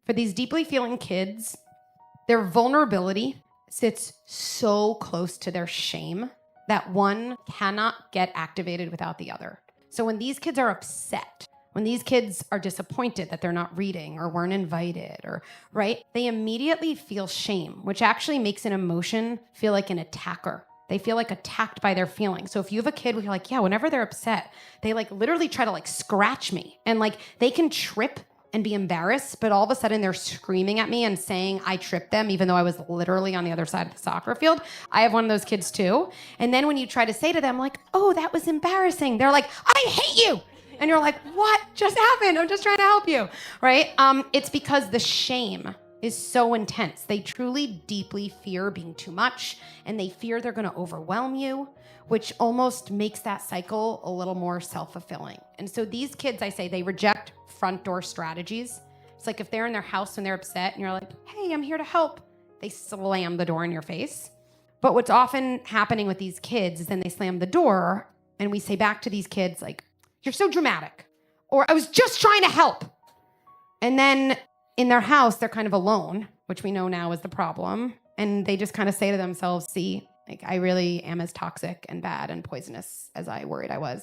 For these deeply feeling kids, their vulnerability sits so close to their shame that one cannot get activated without the other. So when these kids are upset, when these kids are disappointed that they're not reading or weren't invited, or right, they immediately feel shame, which actually makes an emotion feel like an attacker. They feel like attacked by their feelings. So if you have a kid where you're like, yeah, whenever they're upset, they like literally try to like scratch me, and like they can trip and be embarrassed, but all of a sudden they're screaming at me and saying I tripped them, even though I was literally on the other side of the soccer field. I have one of those kids too. And then when you try to say to them like, oh, that was embarrassing, they're like, I hate you. And you're like, what just happened? I'm just trying to help you, right? It's because the shame is so intense. They truly deeply fear being too much, and they fear they're going to overwhelm you, which almost makes that cycle a little more self-fulfilling. And so these kids, I say, they reject front door strategies. It's like if they're in their house when they're upset and you're like, hey, I'm here to help, they slam the door in your face. But what's often happening with these kids is then they slam the door and we say back to these kids like, you're so dramatic, or I was just trying to help. And then in their house, they're kind of alone, which we know now is the problem. And they just kind of say to themselves, see, like I really am as toxic and bad and poisonous as I worried I was.